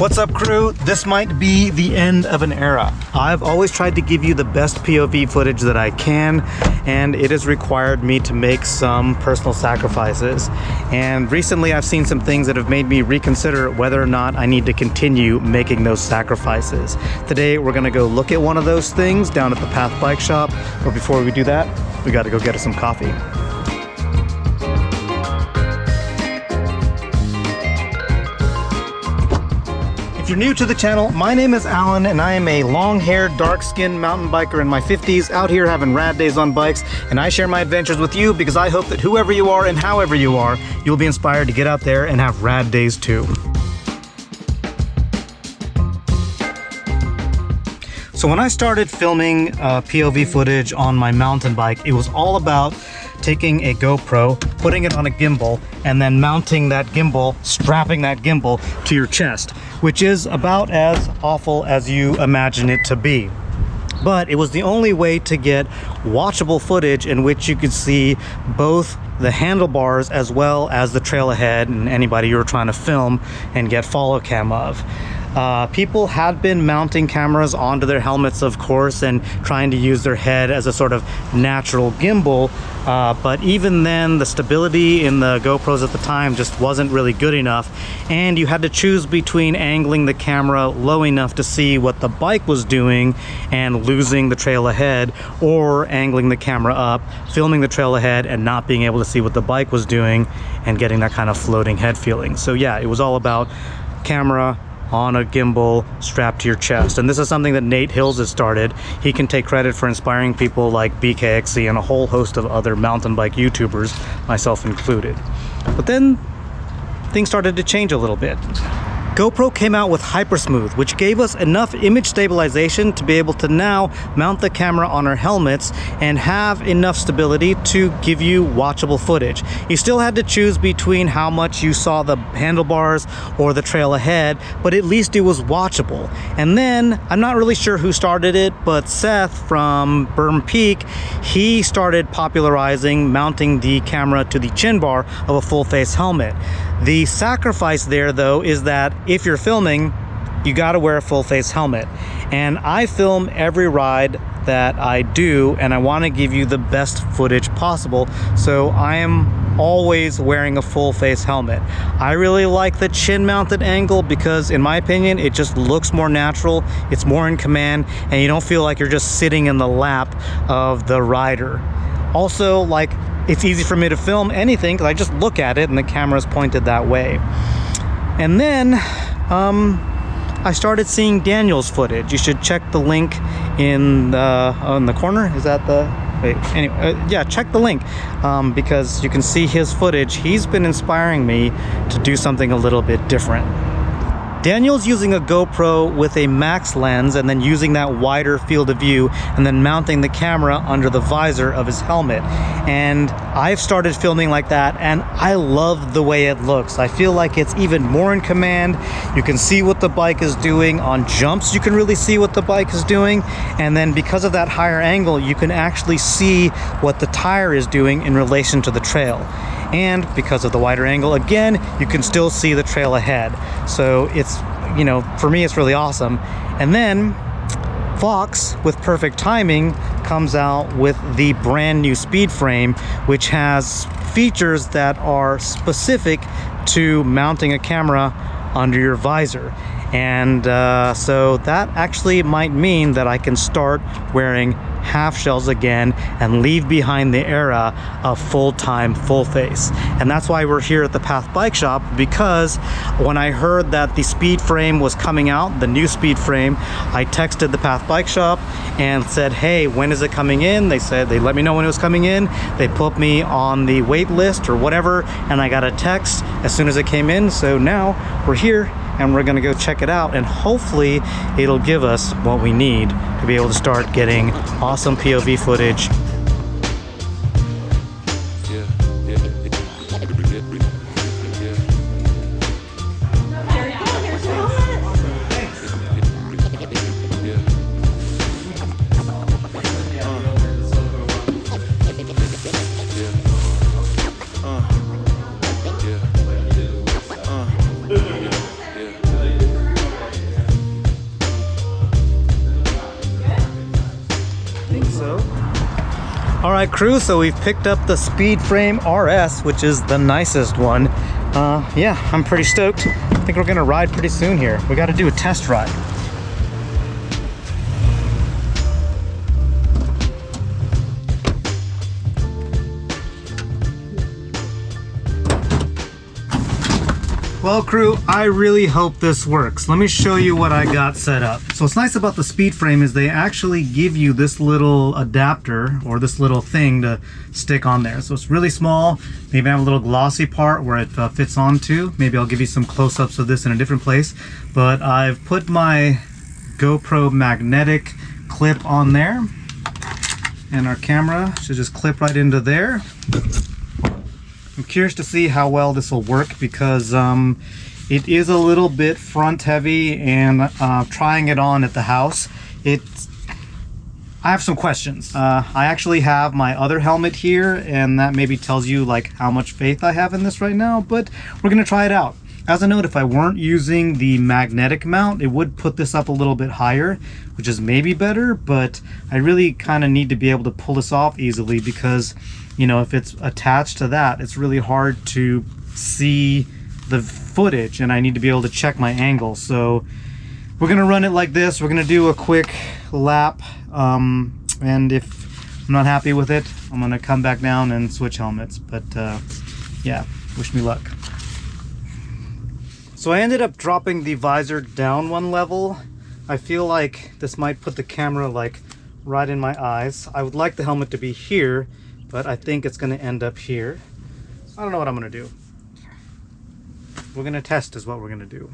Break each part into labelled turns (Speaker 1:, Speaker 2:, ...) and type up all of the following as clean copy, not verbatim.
Speaker 1: What's up, crew? This might be the end of an era. I've always tried to give you the best POV footage that I can, and it has required me to make some personal sacrifices. And recently I've seen some things that have made me reconsider whether or not I need to continue making those sacrifices. Today we're gonna go look at one of those things down at the Path Bike Shop, but before we do that, we gotta go get us some coffee. If you're new to the channel, my name is Alan and I am a long-haired, dark-skinned mountain biker in my 50s out here having rad days on bikes, and I share my adventures with you because I hope that whoever you are and however you are, you'll be inspired to get out there and have rad days too. So when I started filming POV footage on my mountain bike, it was all about taking a GoPro, putting it on a gimbal, and then mounting that gimbal, strapping that gimbal to your chest, which is about as awful as you imagine it to be. But it was the only way to get watchable footage in which you could see both the handlebars as well as the trail ahead and anybody you were trying to film and get follow cam of. People had been mounting cameras onto their helmets, of course, and trying to use their head as a sort of natural gimbal, but even then the stability in the GoPros at the time just wasn't really good enough, and you had to choose between angling the camera low enough to see what the bike was doing and losing the trail ahead, or angling the camera up, filming the trail ahead and not being able to see what the bike was doing and getting that kind of floating head feeling. So yeah, it was all about camera on a gimbal strapped to your chest. And this is something that Nate Hills has started. He can take credit for inspiring people like BKXC and a whole host of other mountain bike YouTubers, myself included. But then things started to change a little bit. GoPro came out with Hypersmooth, which gave us enough image stabilization to be able to now mount the camera on our helmets and have enough stability to give you watchable footage. You still had to choose between how much you saw the handlebars or the trail ahead, but at least it was watchable. And then, I'm not really sure who started it, but Seth from Berm Peak, he started popularizing mounting the camera to the chin bar of a full face helmet. The sacrifice there, though, is that if you're filming, you got to wear a full face helmet. And I film every ride that I do, and I want to give you the best footage possible, so I am always wearing a full face helmet. I really like the chin mounted angle because, in my opinion, it just looks more natural, it's more in command, and you don't feel like you're just sitting in the lap of the rider. Also, like, it's easy for me to film anything because I just look at it and the camera's pointed that way. And then I started seeing Daniel's footage. You should check the link in on the corner. Is that the... Wait, anyway, yeah, check the link because you can see his footage. He's been inspiring me to do something a little bit different. Daniel's using a GoPro with a max lens and then using that wider field of view and then mounting the camera under the visor of his helmet. And I've started filming like that and I love the way it looks. I feel like it's even more in command. You can see what the bike is doing. On jumps, you can really see what the bike is doing. And then because of that higher angle, you can actually see what the tire is doing in relation to the trail. And because of the wider angle, again, you can still see the trail ahead. So it's, you know, for me, it's really awesome. And then Fox, with perfect timing, comes out with the brand new Speedframe, which has features that are specific to mounting a camera under your visor. And so that actually might mean that I can start wearing half shells again and leave behind the era of full-time full face. And that's why we're here at the Path Bike Shop, because when I heard that the Speedframe was coming out, the new Speedframe, I texted the Path Bike Shop and said, hey, when is it coming in? They said they let me know when it was coming in. They put me on the wait list or whatever, and I got a text as soon as it came in. So now we're here and we're gonna go check it out, and hopefully it'll give us what we need to be able to start getting awesome POV footage. All right, crew, so we've picked up the Speedframe RS, which is the nicest one. Yeah, I'm pretty stoked. I think we're gonna ride pretty soon here. We gotta do a test ride. Well, crew, I really hope this works. Let me show you what I got set up. So what's nice about the Speedframe is they actually give you this little adapter or this little thing to stick on there. So it's really small. They even have a little glossy part where it fits onto. Maybe I'll give you some close-ups of this in a different place. But I've put my GoPro magnetic clip on there. And our camera should just clip right into there. I'm curious to see how well this will work because it is a little bit front heavy, and trying it on at the house, I have some questions. I actually have my other helmet here, and that maybe tells you like how much faith I have in this right now, but we're gonna try it out. As a note, if I weren't using the magnetic mount, it would put this up a little bit higher, which is maybe better, but I really kind of need to be able to pull this off easily because, you know, if it's attached to that, it's really hard to see the footage, and I need to be able to check my angle. So we're gonna run it like this. We're gonna do a quick lap, and if I'm not happy with it, I'm gonna come back down and switch helmets. But yeah, wish me luck. So I ended up dropping the visor down one level. I feel like this might put the camera like right in my eyes. I would like the helmet to be here, but I think it's gonna end up here. I don't know what I'm gonna do. We're gonna test is what we're gonna do.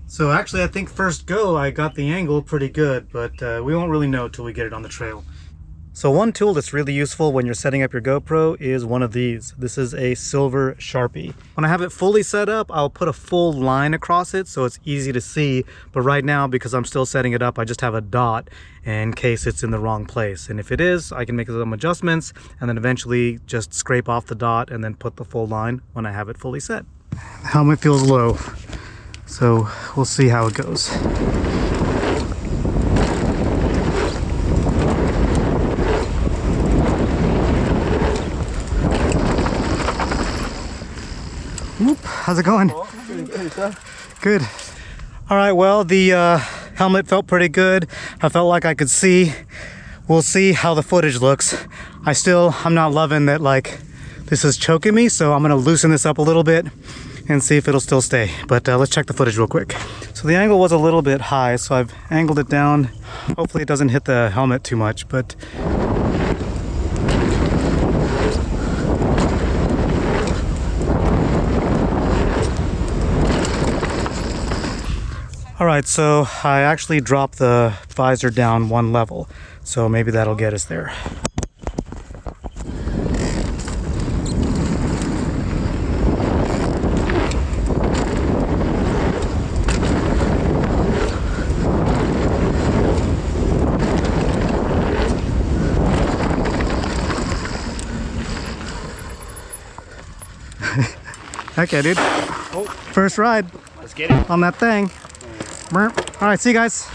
Speaker 1: So actually, I think first go, I got the angle pretty good, but we won't really know till we get it on the trail. So one tool that's really useful when you're setting up your GoPro is one of these. This is a silver Sharpie. When I have it fully set up, I'll put a full line across it so it's easy to see. But right now, because I'm still setting it up, I just have a dot in case it's in the wrong place. And if it is, I can make some adjustments and then eventually just scrape off the dot and then put the full line when I have it fully set. The helmet feels low, so we'll see how it goes. Whoop, how's it going? Good. All right, well, the helmet felt pretty good. I felt like I could see. We'll see how the footage looks. I'm not loving that, like, this is choking me, so I'm gonna loosen this up a little bit and see if it'll still stay. But let's check the footage real quick. So the angle was a little bit high, so I've angled it down. Hopefully it doesn't hit the helmet too much, but all right, so I actually dropped the visor down one level, so maybe that'll get us there. Okay, dude. Oh. First ride.
Speaker 2: Let's get it.
Speaker 1: On that thing. All right, see you guys.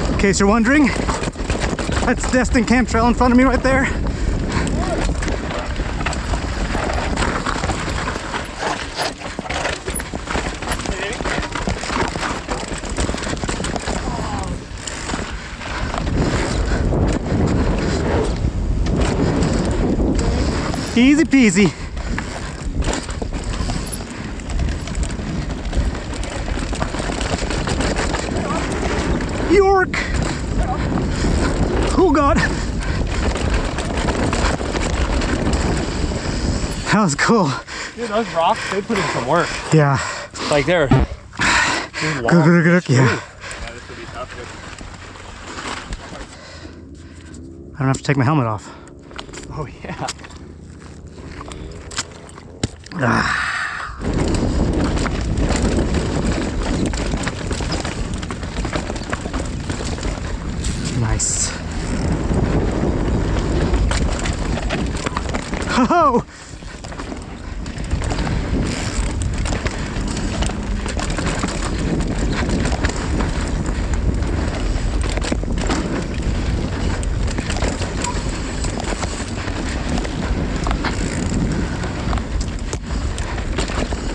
Speaker 1: In case you're wondering, that's Destin Camp Trail in front of me right there. Easy peasy. York! Oh God! That was cool.
Speaker 2: Dude, those rocks, they put in some work.
Speaker 1: Yeah.
Speaker 2: Like they're long.
Speaker 1: Good. Yeah.
Speaker 2: This would be tough with.
Speaker 1: I don't have to take my helmet off.
Speaker 2: Oh yeah.
Speaker 1: Nice. Oh!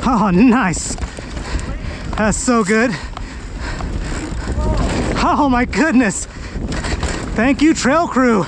Speaker 1: Oh, nice. That's so good. Oh my goodness. Thank you, trail crew.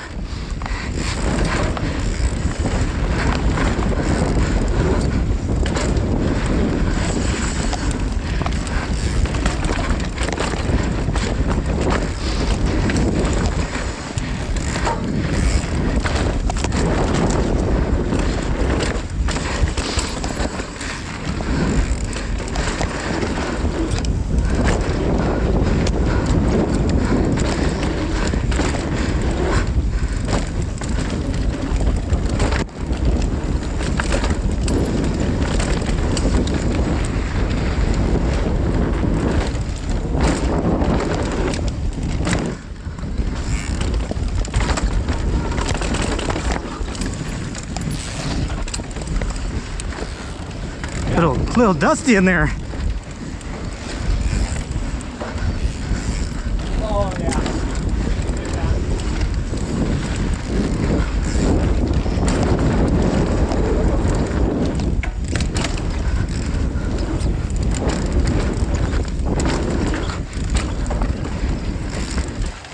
Speaker 1: Little dusty in there.
Speaker 2: Oh yeah.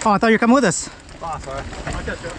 Speaker 1: Oh, I thought you were coming with us.
Speaker 2: Oh, sorry. I'll catch you.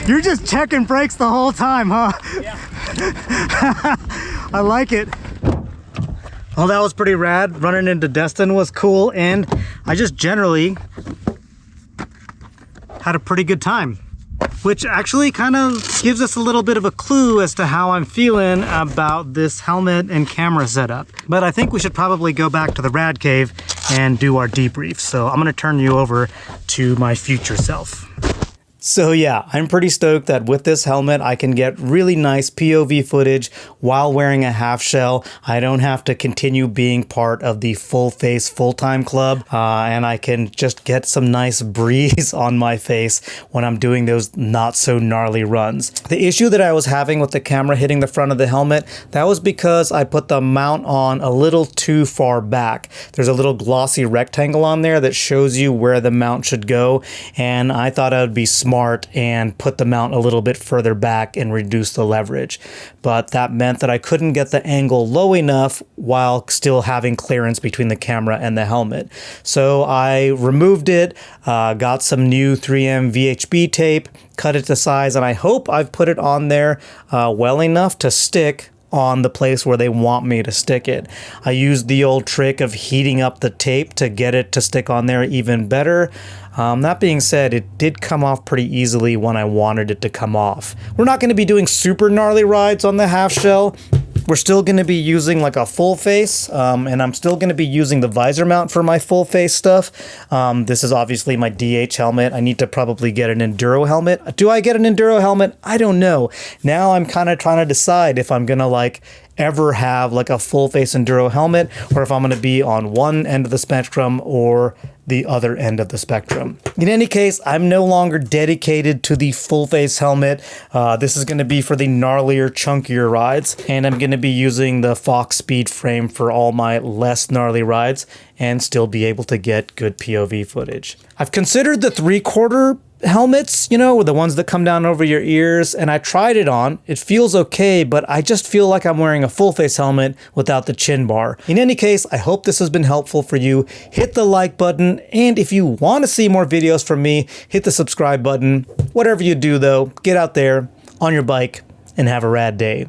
Speaker 1: You're just checking brakes the whole time, huh?
Speaker 2: Yeah.
Speaker 1: I like it. Well, that was pretty rad. Running into Destin was cool, and I just generally had a pretty good time, which actually kind of gives us a little bit of a clue as to how I'm feeling about this helmet and camera setup. But I think we should probably go back to the rad cave and do our debrief. So I'm gonna turn you over to my future self. So yeah, I'm pretty stoked that with this helmet, I can get really nice POV footage while wearing a half shell. I don't have to continue being part of the full face full-time club, and I can just get some nice breeze on my face when I'm doing those not so gnarly runs. The issue that I was having with the camera hitting the front of the helmet, that was because I put the mount on a little too far back. There's a little glossy rectangle on there that shows you where the mount should go, and I thought I would be smart and put the mount a little bit further back and reduce the leverage. But that meant that I couldn't get the angle low enough while still having clearance between the camera and the helmet. So I removed it, got some new 3M VHB tape, cut it to size, and I hope I've put it on there well enough to stick on the place where they want me to stick it. I used the old trick of heating up the tape to get it to stick on there even better. That being said, it did come off pretty easily when I wanted it to come off. We're not going to be doing super gnarly rides on the half shell. We're still going to be using like a full face, and I'm still going to be using the visor mount for my full face stuff. This is obviously my DH helmet. I need to probably get an enduro helmet. Do I get an enduro helmet? I don't know. Now I'm kind of trying to decide if I'm going to like ever have like a full face enduro helmet, or if I'm going to be on one end of the spectrum or the other end of the spectrum. In any case, I'm no longer dedicated to the full face helmet. This is going to be for the gnarlier, chunkier rides, and I'm going to be using the Fox Speedframe for all my less gnarly rides and still be able to get good POV footage. I've considered the 3/4 helmets, you know, the ones that come down over your ears, and I tried it on. It feels okay, but I just feel like I'm wearing a full face helmet without the chin bar. In any case, I hope this has been helpful for you. Hit the like button, and if you want to see more videos from me, hit the subscribe button. Whatever you do though, get out there on your bike and have a rad day.